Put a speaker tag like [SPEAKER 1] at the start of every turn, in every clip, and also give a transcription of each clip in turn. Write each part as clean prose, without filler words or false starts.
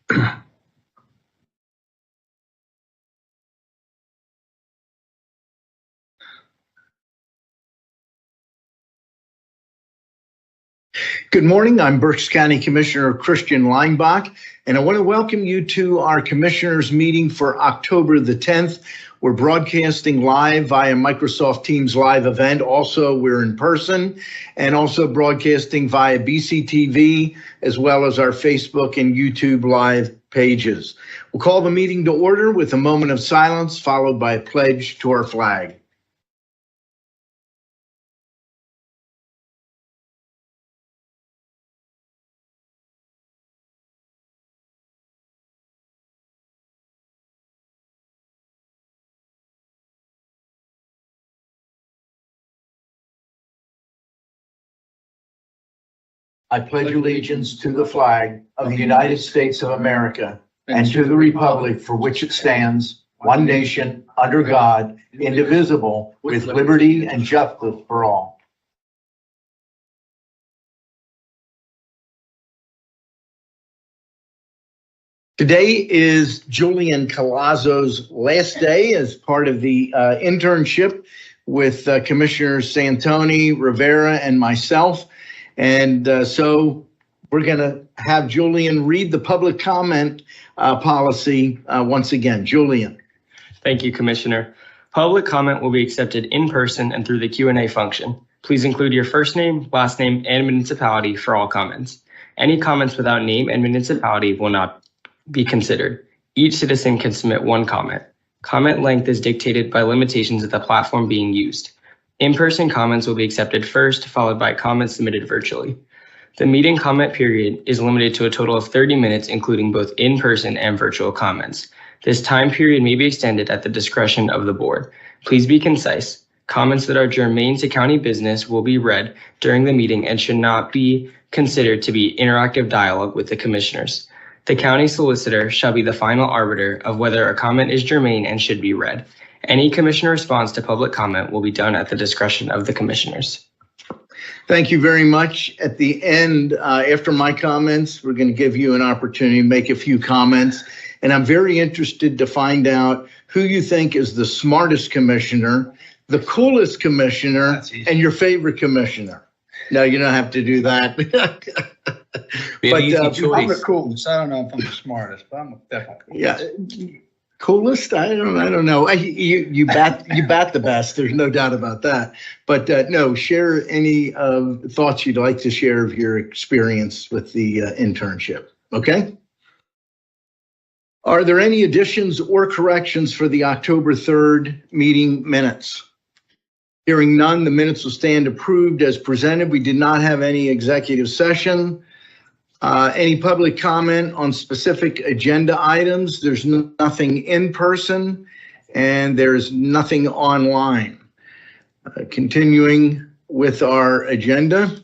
[SPEAKER 1] Good morning. I'm Berks County Commissioner Christian Leinbach, and I want to welcome you to our Commissioners meeting for October the 10th. We're broadcasting live via Microsoft Teams live event. Also, we're in person and also broadcasting via BCTV, as well as our Facebook and YouTube live pages. We'll call the meeting to order with a moment of silence, followed by a pledge to our flag. I pledge allegiance to the flag of the United States of America and to the republic for which it stands, one nation, under God, indivisible, with liberty and justice for all. Today is Julian Colazzo's last day as part of the internship with Commissioners Santoni, Rivera, and myself. And so we're going to have Julian read the public comment policy once again. Julian.
[SPEAKER 2] Thank you, Commissioner. Public comment will be accepted in person and through the Q&A function. Please include your first name, last name, and municipality for all comments. Any comments without name and municipality will not be considered. Each citizen can submit one comment. Comment length is dictated by limitations of the platform being used. In-person comments will be accepted first, followed by comments submitted virtually. The meeting comment period is limited to a total of 30 minutes, including both in-person and virtual comments. This time period may be extended at the discretion of the board. Please be concise. Comments that are germane to county business will be read during the meeting and should not be considered to be interactive dialogue with the commissioners. The county solicitor shall be the final arbiter of whether a comment is germane and should be read. Any commissioner response to public comment will be done at the discretion of the commissioners.
[SPEAKER 1] Thank you very much. At the end, after my comments, we're going to give you an opportunity to make a few comments. And I'm very interested to find out who you think is the smartest commissioner, the coolest commissioner, and your favorite commissioner. No, you don't have to do that.
[SPEAKER 3] But I'm the coolest. I don't know if I'm the smartest, but I'm definitely coolest.
[SPEAKER 1] Yeah. Coolest? I don't know. You bat the best. There's no doubt about that. But no, share any thoughts you'd like to share of your experience with the internship. Okay. Are there any additions or corrections for the October 3rd meeting minutes? Hearing none, the minutes will stand approved as presented. We did not have any executive session. Any public comment on specific agenda items? There's nothing in person and there's nothing online. Continuing with our agenda.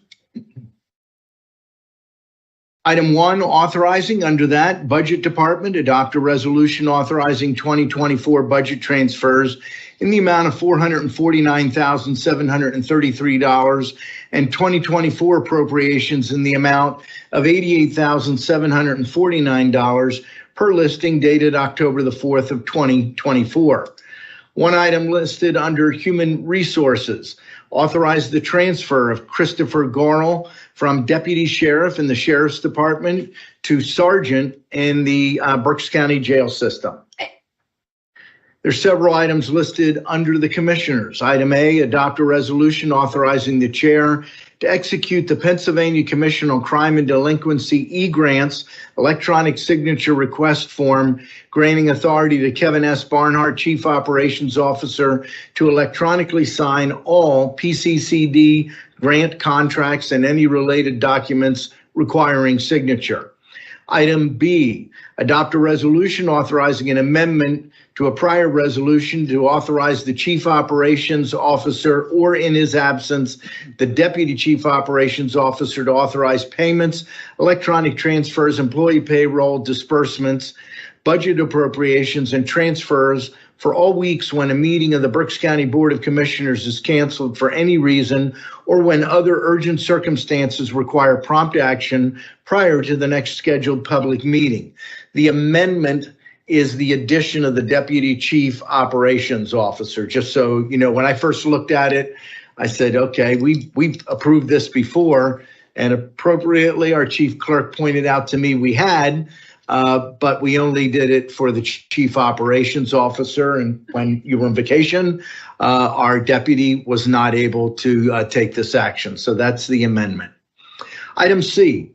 [SPEAKER 1] Item 1, authorizing. Under that, Budget Department adopt a resolution authorizing 2024 budget transfers in the amount of $449,733 and 2024 appropriations in the amount of $88,749 per listing dated October the 4th of 2024. One item listed under Human Resources. Authorize the transfer of Christopher Gorel from Deputy Sheriff in the Sheriff's Department to Sergeant in the Berks County Jail System. There's several items listed under the Commissioners. Item A, adopt a resolution authorizing the chair to execute the Pennsylvania Commission on Crime and Delinquency e-grants electronic signature request form, granting authority to Kevin S. Barnhart, Chief Operations Officer, to electronically sign all PCCD grant contracts and any related documents requiring signature. Item B, adopt a resolution authorizing an amendment to a prior resolution to authorize the Chief Operations Officer, or in his absence, the Deputy Chief Operations Officer, to authorize payments, electronic transfers, employee payroll, disbursements, budget appropriations, and transfers for all weeks when a meeting of the Berks County Board of Commissioners is canceled for any reason, or when other urgent circumstances require prompt action prior to the next scheduled public meeting. The amendment is the addition of the Deputy Chief Operations Officer. Just so you know, when I first looked at it, I said, okay, we've approved this before, and appropriately, our chief clerk pointed out to me we had, but we only did it for the Chief Operations Officer, and when you were on vacation, our deputy was not able to take this action. So that's the amendment. Item C.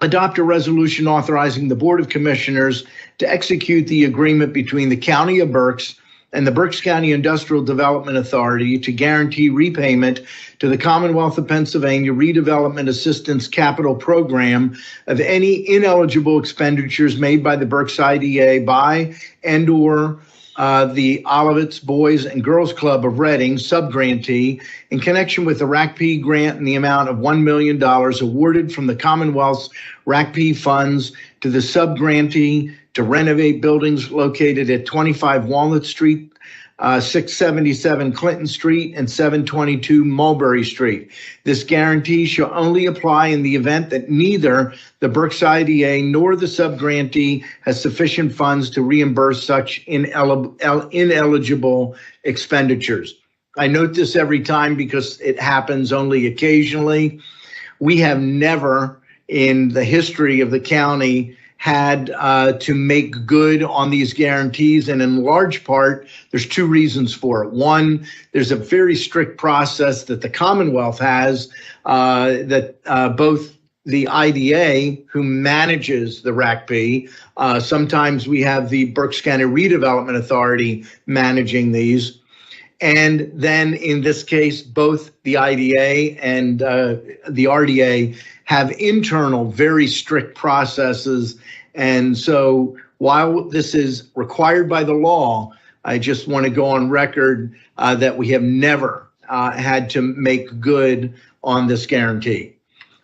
[SPEAKER 1] Adopt a resolution authorizing the Board of Commissioners to execute the agreement between the County of Berks and the Berks County Industrial Development Authority to guarantee repayment to the Commonwealth of Pennsylvania Redevelopment Assistance Capital Program of any ineligible expenditures made by the Berks IDA by and/or the Olivets Boys and Girls Club of Reading, subgrantee, in connection with the RACP grant in the amount of $1 million awarded from the Commonwealth's RACP funds to the subgrantee to renovate buildings located at 25 Walnut Street, 677 Clinton Street, and 722 Mulberry Street. This guarantee shall only apply in the event that neither the Berks IDA nor the subgrantee has sufficient funds to reimburse such ineligible expenditures. I note this every time because it happens only occasionally. We have never in the history of the county had to make good on these guarantees. And in large part, there's two reasons for it. One, there's a very strict process that the Commonwealth has that both the IDA, who manages the RACP, sometimes we have the Berks County Redevelopment Authority managing these. And then in this case, both the IDA and the RDA have internal, very strict processes. And so while this is required by the law, I just want to go on record that we have never had to make good on this guarantee.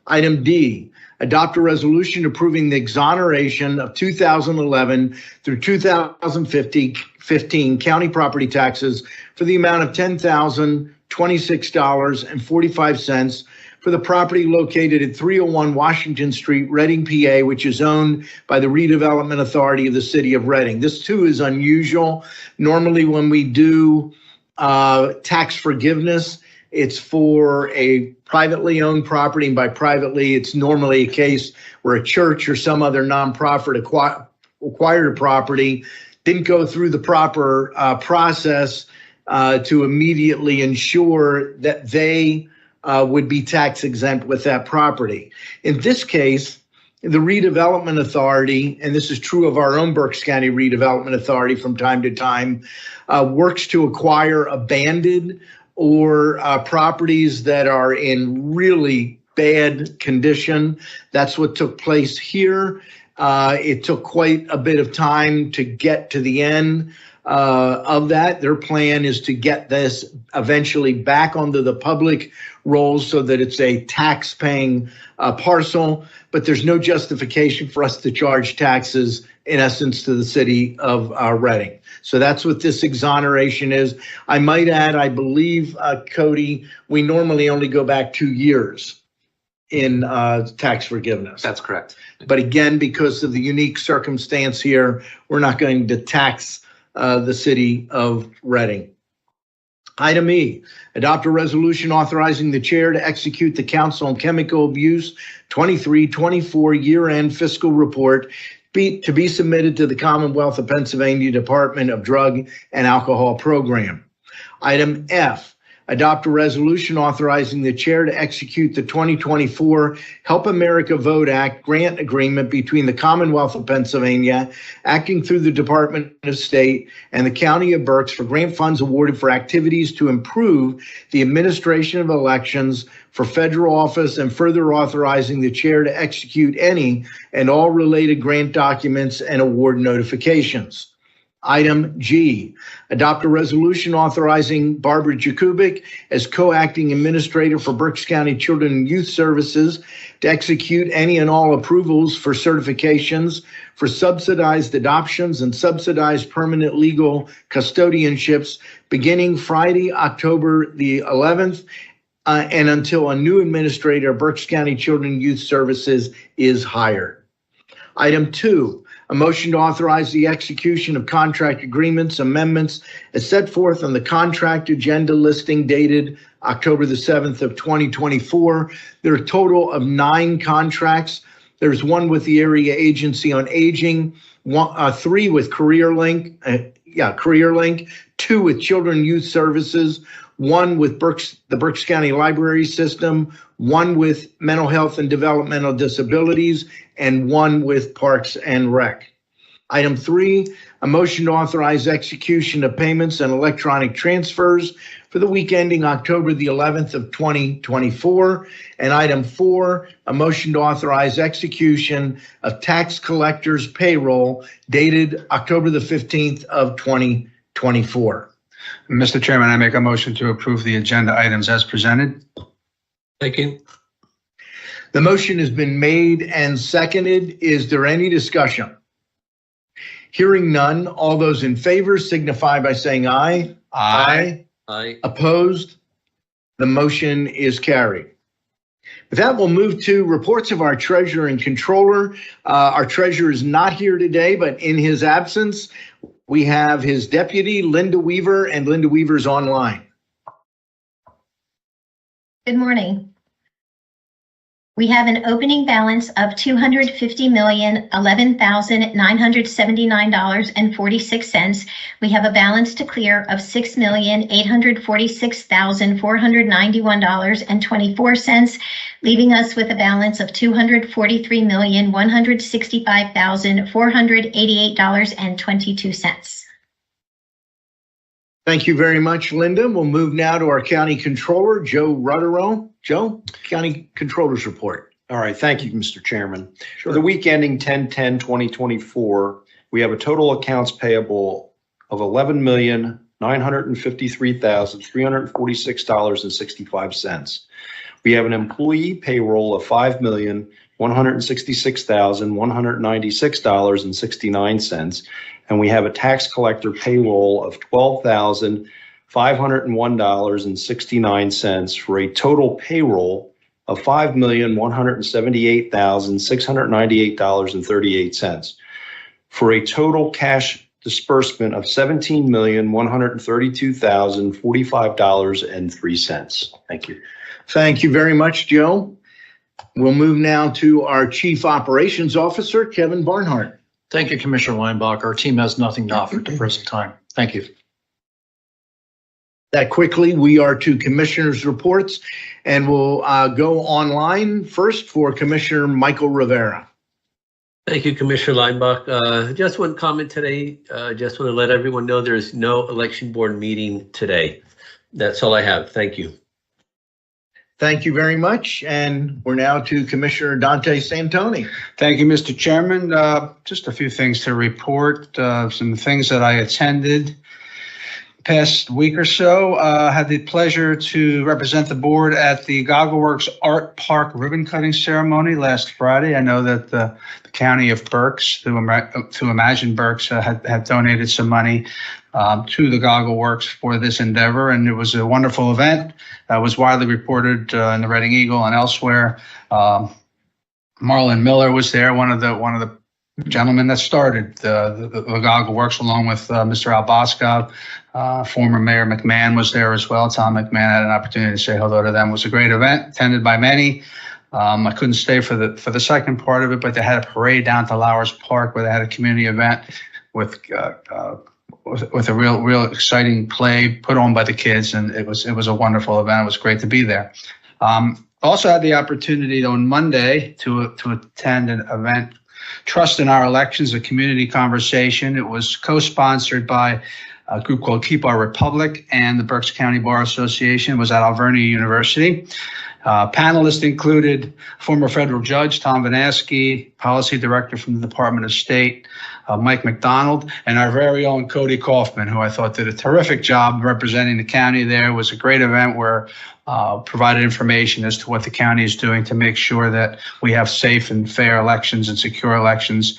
[SPEAKER 1] Item D, adopt a resolution approving the exoneration of 2011 through 2015 county property taxes for the amount of $10,026.45 for the property located at 301 Washington Street, Reading, PA, which is owned by the Redevelopment Authority of the City of Reading. This too is unusual. Normally when we do tax forgiveness, it's for a privately owned property, and by privately, it's normally a case where a church or some other nonprofit acquired a property, didn't go through the proper process to immediately ensure that they would be tax exempt with that property. In this case, the Redevelopment Authority, and this is true of our own Berks County Redevelopment Authority from time to time, works to acquire abandoned or properties that are in really bad condition. That's what took place here. It took quite a bit of time to get to the end of that. Their plan is to get this eventually back onto the public rolls so that it's a tax-paying parcel, but there's no justification for us to charge taxes, in essence, to the city of Reading. So that's what this exoneration is. I might add, I believe, Cody, we normally only go back 2 years in tax forgiveness.
[SPEAKER 4] That's correct.
[SPEAKER 1] But again, because of the unique circumstance here, we're not going to tax the city of Reading. Item E, adopt a resolution authorizing the chair to execute the Council on Chemical Abuse 23-24 year-end fiscal report to be submitted to the Commonwealth of Pennsylvania Department of Drug and Alcohol Program. Item F, adopt a resolution authorizing the chair to execute the 2024 Help America Vote Act grant agreement between the Commonwealth of Pennsylvania, acting through the Department of State, and the County of Berks for grant funds awarded for activities to improve the administration of elections for federal office, and further authorizing the chair to execute any and all related grant documents and award notifications. Item G, adopt a resolution authorizing Barbara Jakubik as co-acting administrator for Berks County Children and Youth Services to execute any and all approvals for certifications for subsidized adoptions and subsidized permanent legal custodianships beginning Friday, October the 11th, and until a new administrator of Berks County Children and Youth Services is hired. Item 2, A motion to authorize the execution of contract agreements, amendments as set forth on the contract agenda listing dated October the 7th of 2024. There are a total of 9 contracts. There's one with the Area Agency on Aging, 3 with CareerLink, 2 with Children and Youth Services, 1 with the Berks County Library System, 1 with Mental Health and Developmental Disabilities, and 1 with Parks and Rec. Item 3, a motion to authorize execution of payments and electronic transfers for the week ending October the 11th of 2024. And item 4, a motion to authorize execution of tax collectors payroll dated October the 15th of 2024.
[SPEAKER 3] Mr. Chairman, I make a motion to approve the agenda items as presented.
[SPEAKER 4] Thank you.
[SPEAKER 1] The motion has been made and seconded. Is there any discussion? Hearing none, all those in favor signify by saying aye.
[SPEAKER 3] Aye.
[SPEAKER 4] Aye.
[SPEAKER 1] Opposed? The motion is carried. With that, we'll move to reports of our treasurer and controller. Our treasurer is not here today, but in his absence, we have his deputy, Linda Weaver, and Linda Weaver's online.
[SPEAKER 5] Good morning. We have an opening balance of $250,011,979.46. We have a balance to clear of $6,846,491.24, leaving us with a balance of $243,165,488.22.
[SPEAKER 1] Thank you very much, Linda. We'll move now to our county controller, Joe Rutterow. Joe, county controller's report.
[SPEAKER 6] All right, thank you, Mr. Chairman. For the week ending 10/10/2024, we have a total accounts payable of $11,953,346.65. We have an employee payroll of $5,166,196.69, and we have a tax collector payroll of $12,501.69 for a total payroll of $5,178,698.38, for a total cash disbursement of $17,132,045.03. Thank you.
[SPEAKER 1] Thank you very much, Joe. We'll move now to our Chief Operations Officer, Kevin Barnhart.
[SPEAKER 7] Thank you, Commissioner Weinbach. Our team has nothing to offer at the present time. Thank you.
[SPEAKER 1] That quickly, we are to commissioners' reports, and we'll go online first for Commissioner Michael Rivera.
[SPEAKER 4] Thank you, Commissioner Leinbach. Just one comment today. Just want to let everyone know there's no election board meeting today. That's all I have. Thank you.
[SPEAKER 1] Thank you very much. And we're now to Commissioner Dante Santoni.
[SPEAKER 3] Thank you, Mr. Chairman. Just a few things to report. Some things that I attended past week or so. Had the pleasure to represent the board at the GoggleWorks Art Park ribbon cutting ceremony last Friday. I know that the county of Berks, to Imagine Berks, had donated some money to the GoggleWorks for this endeavor, and it was a wonderful event. That was widely reported in the Reading Eagle and elsewhere. Marlon Miller was there, one of the gentlemen that started the GoggleWorks, along with Mr. Alboskov. Former Mayor McMahon was there as well. Tom McMahon had an opportunity to say hello to them. It was a great event, attended by many. I couldn't stay for the second part of it, but they had a parade down to Lowers Park where they had a community event with a real exciting play put on by the kids, and it was a wonderful event. It was great to be there. Also had the opportunity on Monday to attend an event, Trust in Our Elections, a community conversation. It was co-sponsored by a group called Keep Our Republic and the Berks County Bar Association. It was at Alvernia University. Panelists included former federal judge Tom Vanaski, policy director from the Department of State, Mike McDonald, and our very own Cody Kaufman, who I thought did a terrific job representing the county there. It was a great event where provided information as to what the county is doing to make sure that we have safe and fair elections and secure elections.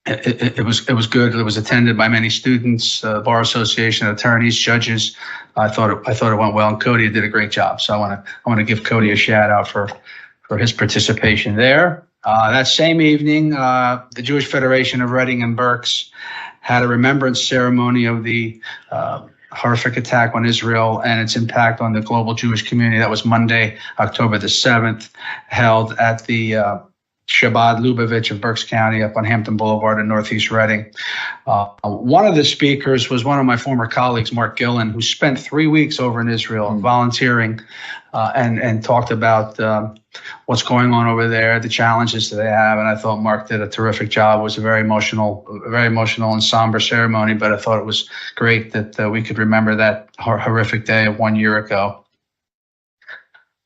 [SPEAKER 3] It was good. It was attended by many students, bar association, attorneys, judges. I thought it went well, and Cody did a great job. So I want to give Cody a shout out for his participation there. That same evening, the Jewish Federation of Reading and Berks had a remembrance ceremony of the horrific attack on Israel and its impact on the global Jewish community. That was Monday, October the 7th, held at the Shabbat Lubavitch of Berks County up on Hampton Boulevard in Northeast Reading. One of the speakers was one of my former colleagues, Mark Gillen, who spent 3 weeks over in Israel volunteering and talked about what's going on over there, the challenges that they have. And I thought Mark did a terrific job. It was a very emotional and somber ceremony, but I thought it was great that we could remember that horrific day of 1 year ago.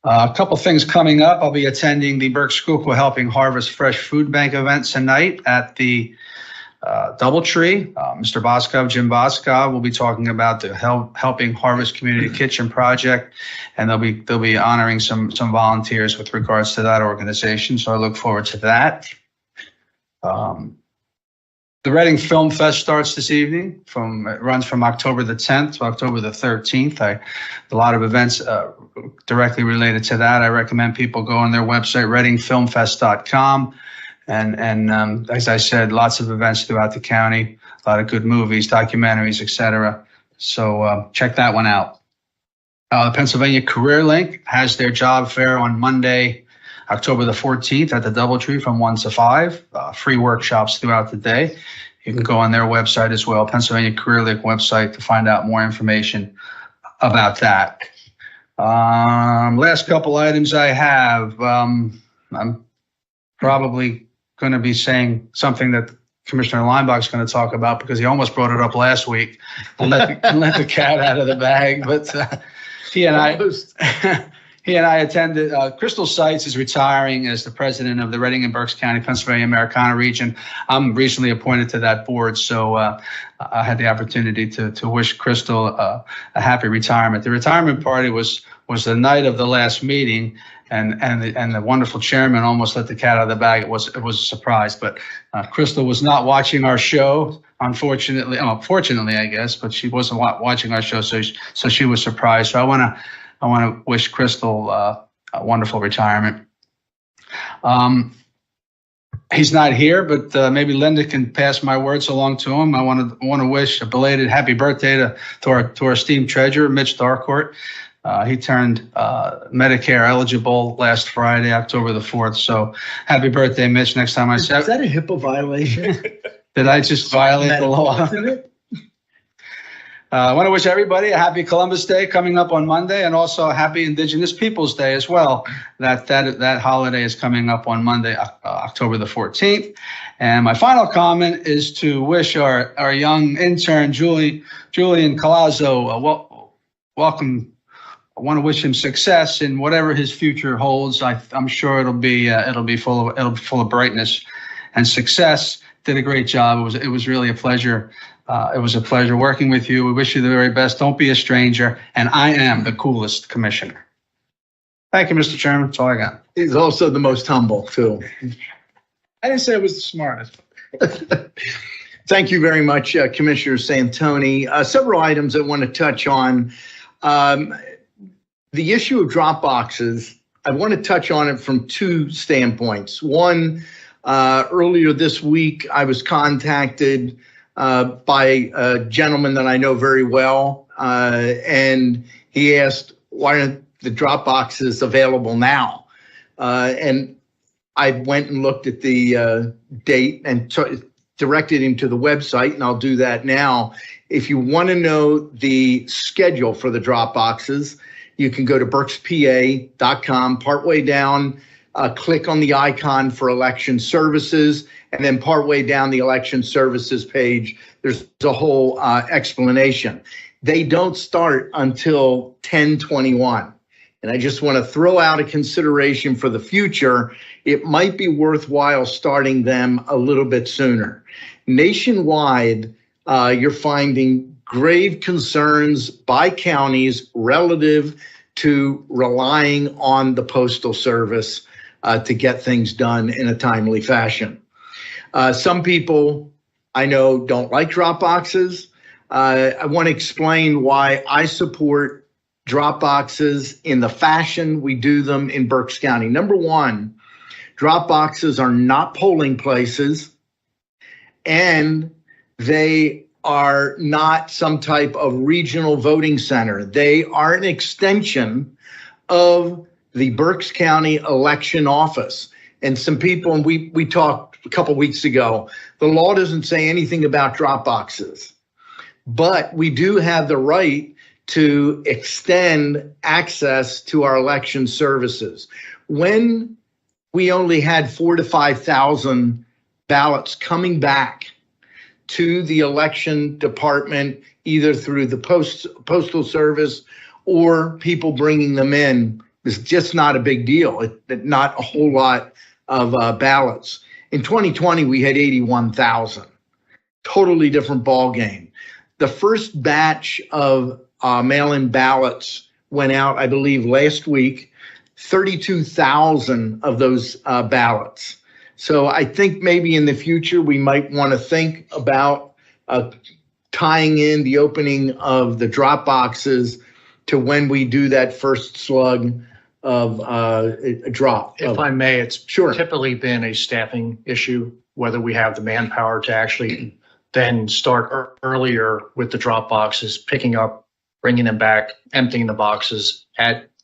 [SPEAKER 3] A couple things coming up. I'll be attending the Berks School Helping Harvest Fresh Food Bank event tonight at the Doubletree. Mr. Boskov, Jim Boskov, will be talking about the Helping Harvest Community Kitchen Project, and they'll be honoring some volunteers with regards to that organization. So I look forward to that. The Reading Film Fest starts this evening. It runs from October the 10th to October the 13th. A lot of events directly related to that. I recommend people go on their website, readingfilmfest.com. And as I said, lots of events throughout the county, a lot of good movies, documentaries, etc. So check that one out. The Pennsylvania Career Link has their job fair on Monday, October the 14th at the Doubletree from 1 to 5. Free workshops throughout the day. You can go on their website as well, Pennsylvania Career Link website, to find out more information about that. Last couple items I have. I'm probably going to be saying something that Commissioner Leinbach is going to talk about because he almost brought it up last week and let the cat out of the bag. But he and I attended. Crystal Seitz is retiring as the president of the Reading and Berks County, Pennsylvania Americana region. I'm recently appointed to that board, so I had the opportunity to wish Crystal a happy retirement. The retirement party was the night of the last meeting, and the wonderful chairman almost let the cat out of the bag. It was a surprise, but Crystal was not watching our show, unfortunately. Fortunately, I guess, but she wasn't watching our show, so she was surprised. So I want to wish Crystal a wonderful retirement. He's not here, but maybe Linda can pass my words along to him. I want to wish a belated happy birthday to our esteemed treasurer, Mitch Darcourt. He turned Medicare eligible last Friday, October the 4th. So happy birthday, Mitch. Next time I say,
[SPEAKER 1] Is that a HIPAA violation?
[SPEAKER 3] Did I just violate the law? I want to wish everybody a happy Columbus Day coming up on Monday, and also a happy Indigenous Peoples Day as well. That holiday is coming up on Monday, October the 14th. And my final comment is to wish our young intern, Julian Colazzo, welcome. I want to wish him success in whatever his future holds. I'm sure it'll be full of brightness and success. Did a great job. It was really a pleasure. It was a pleasure working with you. We wish you the very best. Don't be a stranger. And I am the coolest commissioner. Thank you, Mr. Chairman. That's all I got.
[SPEAKER 1] He's also the most humble, too.
[SPEAKER 3] I didn't say I was the smartest.
[SPEAKER 1] Thank you very much, Commissioner Santoni. Several items I want to touch on. The issue of drop boxes, I want to touch on it from two standpoints. One, earlier this week, I was contacted by a gentleman that I know very well, and he asked, why aren't the drop boxes available now? And I went and looked at the date and directed him to the website, and I'll do that now. If you want to know the schedule for the drop boxes, you can go to berkspa.com, partway down, click on the icon for election services, and then partway down the election services page, there's a whole explanation. They don't start until 10/21. And I just want to throw out a consideration for the future. It might be worthwhile starting them a little bit sooner. Nationwide, you're finding grave concerns by counties relative to relying on the Postal Service to get things done in a timely fashion. Some people I know don't like drop boxes. I want to explain why I support drop boxes in the fashion we do them in Berks County. Number one, Drop boxes are not polling places, and they are not some type of regional voting center. They are an extension of the Berks County election office. And some people, and we talked a couple weeks ago, the law doesn't say anything about drop boxes, but we do have the right to extend access to our election services. When we only had 4,000 to 5,000 ballots coming back to the election department, either through the postal service or people bringing them in, is just not a big deal. Not a whole lot of ballots. In 2020, we had 81,000. Totally different ball game. The first batch of mail-in ballots went out, I believe, last week. 32,000 of those ballots. So I think maybe in the future we might want to think about tying in the opening of the drop boxes to when we do that first slug of a drop.
[SPEAKER 7] If I may, it's
[SPEAKER 1] Sure.
[SPEAKER 7] typically been a staffing issue, whether we have the manpower to actually then start earlier with the drop boxes, picking up, bringing them back, emptying the boxes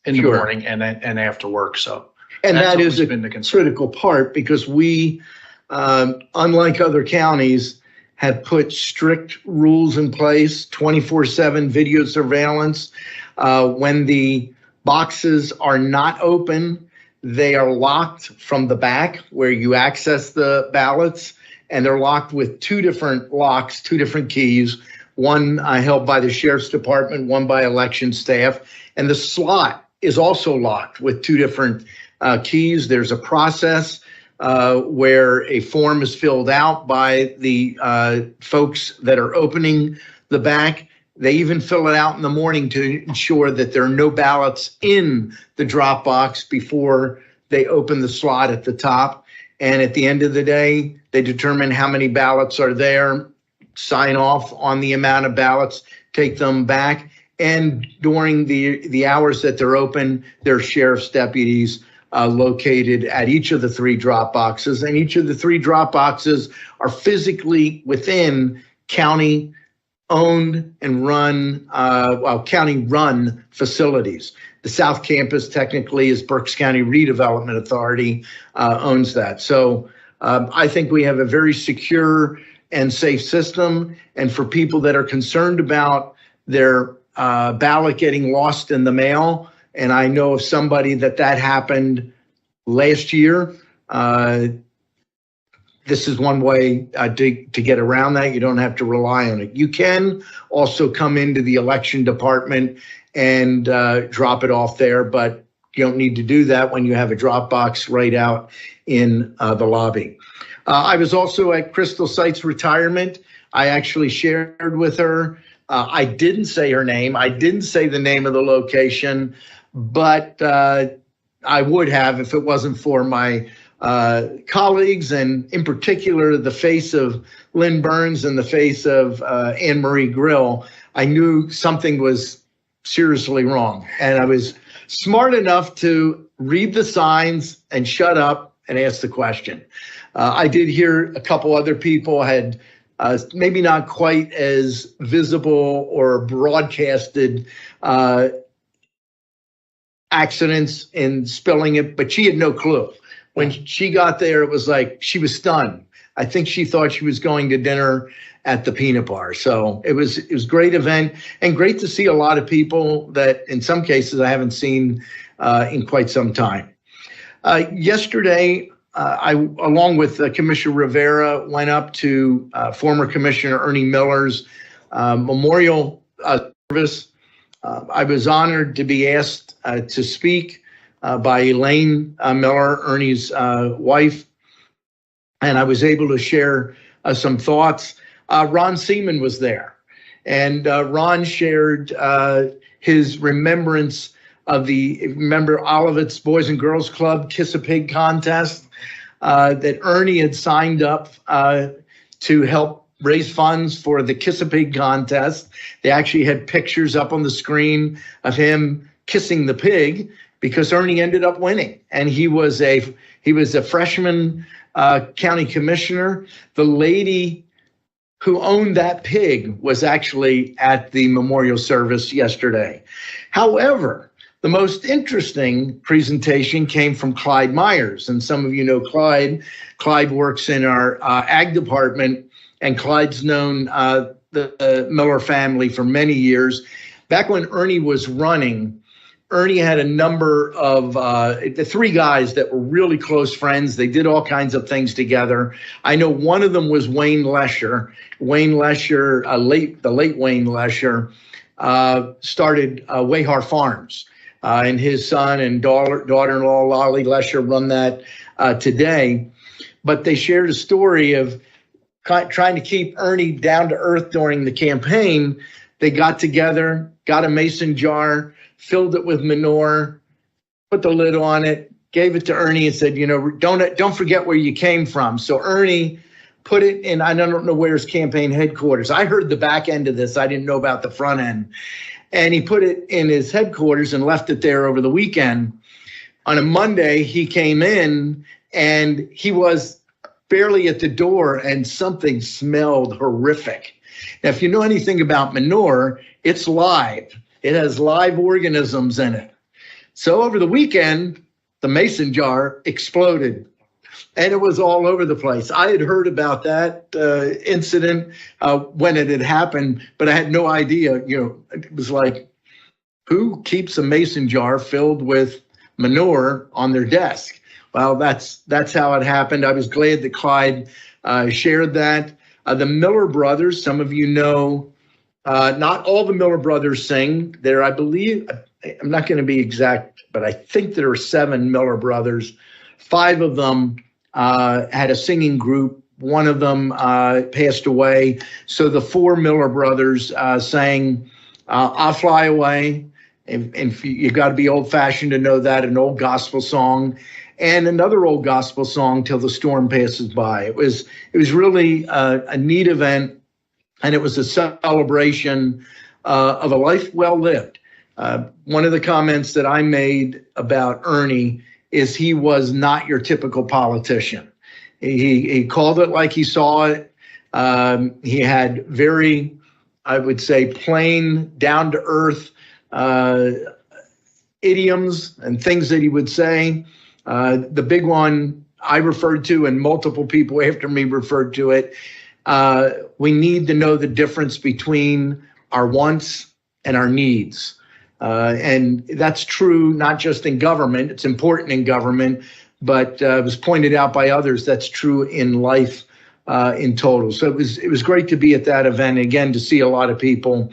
[SPEAKER 7] in the
[SPEAKER 1] Sure.
[SPEAKER 7] morning and then after work. So,
[SPEAKER 1] And
[SPEAKER 7] that's
[SPEAKER 1] that
[SPEAKER 7] always
[SPEAKER 1] is a
[SPEAKER 7] been the concern.
[SPEAKER 1] critical part, because we, unlike other counties, have put strict rules in place, 24/7 video surveillance. When the boxes are not open, they are locked from the back where you access the ballots, and they're locked with two different locks, two different keys, one held by the sheriff's department, one by election staff, and the slot is also locked with two different keys. There's a process where a form is filled out by the folks that are opening the back. They even fill it out in the morning to ensure that there are no ballots in the drop box before they open the slot at the top. And at the end of the day, they determine how many ballots are there, sign off on the amount of ballots, take them back. And during the hours that they're open, there are sheriff's deputies located at each of the three drop boxes. And each of the three drop boxes are physically within county-owned and run, county-run facilities. The South Campus technically is Berks County Redevelopment Authority owns that. So I think we have a very secure and safe system. And for people that are concerned about their ballot getting lost in the mail, and I know of somebody that happened last year, this is one way to get around that. You don't have to rely on it. You can also come into the election department and drop it off there, but you don't need to do that when you have a drop box right out in the lobby. I was also at Crystal Sight's retirement. I actually shared with her. I didn't say her name. I didn't say the name of the location, but I would have if it wasn't for my colleagues, and in particular, the face of Lynn Burns and the face of Anne Marie Grill. I knew something was seriously wrong. And I was smart enough to read the signs and shut up and ask the question. I did hear a couple other people had maybe not quite as visible or broadcasted accidents in spilling it, but she had no clue. When she got there, it was like she was stunned. I think she thought she was going to dinner at the Peanut Bar. So it was a great event, and great to see a lot of people that in some cases I haven't seen in quite some time. Yesterday, I, along with Commissioner Rivera, went up to former Commissioner Ernie Miller's memorial service. I was honored to be asked to speak by Elaine Miller, Ernie's wife, and I was able to share some thoughts. Ron Seaman was there, and Ron shared his remembrance of remember Olivet's Boys and Girls Club Kiss a Pig contest that Ernie had signed up to help raise funds for the Kiss a Pig contest. They actually had pictures up on the screen of him kissing the pig, because Ernie ended up winning, and he was a freshman county commissioner. The lady who owned that pig was actually at the memorial service yesterday. However, the most interesting presentation came from Clyde Myers, and some of you know Clyde. Clyde works in our ag department, and Clyde's known the Miller family for many years. Back when Ernie was running, Ernie had a number of the three guys that were really close friends. They did all kinds of things together. I know one of them was Wayne Lesher. Wayne Lesher, the late Wayne Lesher, started Wayhar Farms. And his son and daughter-in-law, Lolly Lesher, run that today. But they shared a story of trying to keep Ernie down to earth during the campaign. They got together, got a mason jar, filled it with manure, put the lid on it, gave it to Ernie and said, don't forget where you came from. So Ernie put it in, I don't know where his campaign headquarters. I heard the back end of this. I didn't know about the front end. And he put it in his headquarters and left it there over the weekend. On a Monday, he came in and he was barely at the door and something smelled horrific. Now, if you know anything about manure, it's live. It has live organisms in it. So over the weekend, the mason jar exploded and it was all over the place. I had heard about that incident when it had happened, but I had no idea. It was like, who keeps a mason jar filled with manure on their desk? Well, that's how it happened. I was glad that Clyde shared that. The Miller brothers, some of you know, not all the Miller brothers sing. There, I believe, I'm not going to be exact, but I think there are 7 Miller brothers. 5 of them had a singing group. One of them passed away. So the 4 Miller brothers sang I'll Fly Away. And you got to be old fashioned to know that, an old gospel song, and another old gospel song, Till the Storm Passes By. It was really a neat event, and it was a celebration of a life well lived. One of the comments that I made about Ernie is he was not your typical politician. He called it like he saw it. He had very, I would say, plain, down to earth idioms and things that he would say. The big one I referred to, and multiple people after me referred to it, we need to know the difference between our wants and our needs. And that's true not just in government, it's important in government, but it was pointed out by others that's true in life in total. So it was great to be at that event, again, to see a lot of people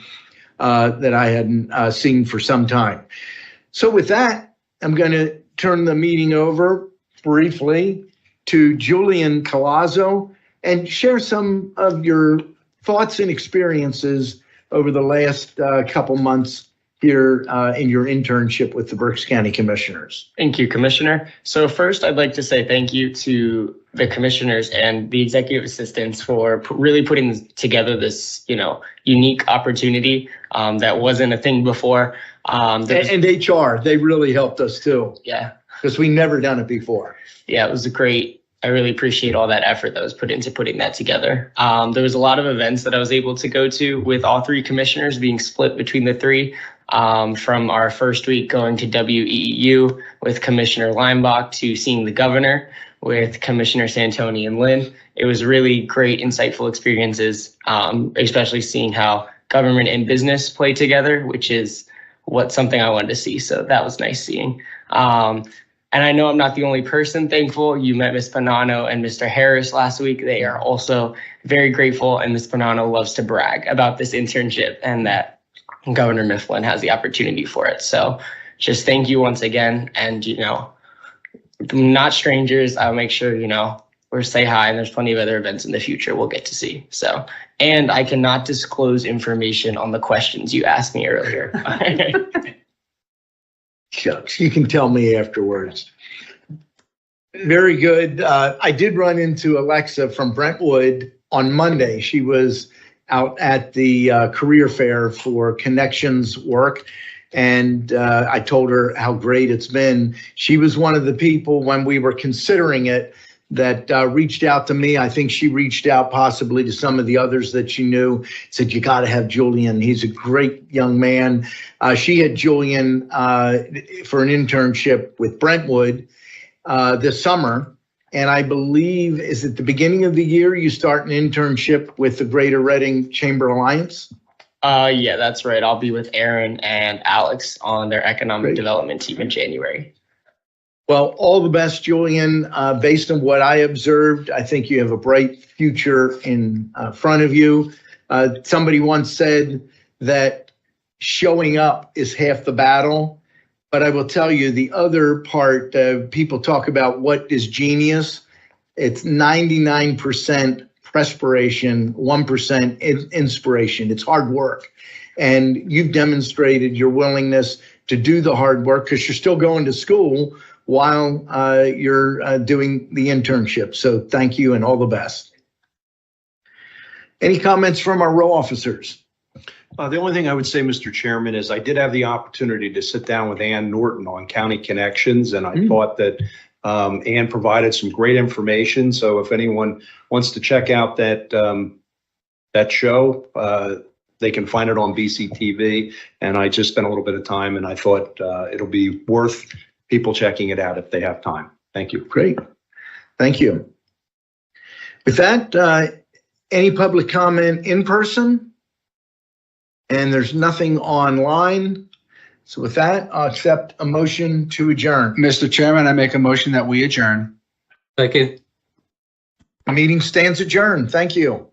[SPEAKER 1] that I hadn't seen for some time. So with that, I'm going to turn the meeting over briefly to Julian Colazzo and share some of your thoughts and experiences over the last couple months here in your internship with the Berks County Commissioners.
[SPEAKER 2] Thank you, Commissioner. So first, I'd like to say thank you to the commissioners and the executive assistants for really putting together this, unique opportunity that wasn't a thing before.
[SPEAKER 1] And HR, they really helped us too.
[SPEAKER 2] Yeah.
[SPEAKER 1] Because we never done it before.
[SPEAKER 2] Yeah, it was I really appreciate all that effort that was put into putting that together. There was a lot of events that I was able to go to with all 3 commissioners being split between the 3. From our first week going to WEEU with Commissioner Leinbach to seeing the governor with Commissioner Santoni and Lynn. It was really great, insightful experiences, especially seeing how government and business play together, which is something I wanted to see. So that was nice seeing. And I know I'm not the only person thankful. You met Ms. Bonanno and Mr. Harris last week. They are also very grateful, and Ms. Bonanno loves to brag about this internship and that Governor Mifflin has the opportunity for it. So just thank you once again. And, not strangers. I'll make sure, or say hi. And there's plenty of other events in the future we'll get to see. So, and I cannot disclose information on the questions you asked me earlier.
[SPEAKER 1] Shucks, you can tell me afterwards. Very good. I did run into Alexa from Brentwood on Monday. She was out at the career fair for connections work. And I told her how great it's been. She was one of the people when we were considering it that reached out to me. I think she reached out possibly to some of the others that she knew, said, you got to have Julian. He's a great young man. She had Julian for an internship with Brentwood this summer. And I believe, is it the beginning of the year you start an internship with the Greater Reading Chamber Alliance?
[SPEAKER 2] Yeah, that's right. I'll be with Aaron and Alex on their economic
[SPEAKER 1] Great.
[SPEAKER 2] development team in January.
[SPEAKER 1] Well, all the best, Julian. Based on what I observed, I think you have a bright future in front of you. Somebody once said that showing up is half the battle. But I will tell you the other part, people talk about what is genius. It's 99% perspiration, 1% inspiration. It's hard work. And you've demonstrated your willingness to do the hard work because you're still going to school while you're doing the internship. So thank you and all the best. Any comments from our row officers?
[SPEAKER 6] The only thing I would say, Mr. Chairman, is I did have the opportunity to sit down with Ann Norton on County Connections, and I thought that Ann provided some great information. So if anyone wants to check out that show, they can find it on BCTV. And I just spent a little bit of time, and I thought it'll be worth people checking it out if they have time. Thank you.
[SPEAKER 1] Great. Thank you. With that, any public comment in person? And there's nothing online. So with that, I'll accept a motion to adjourn.
[SPEAKER 3] Mr. Chairman, I make a motion that we adjourn.
[SPEAKER 4] Second.
[SPEAKER 1] Meeting stands adjourned. Thank you.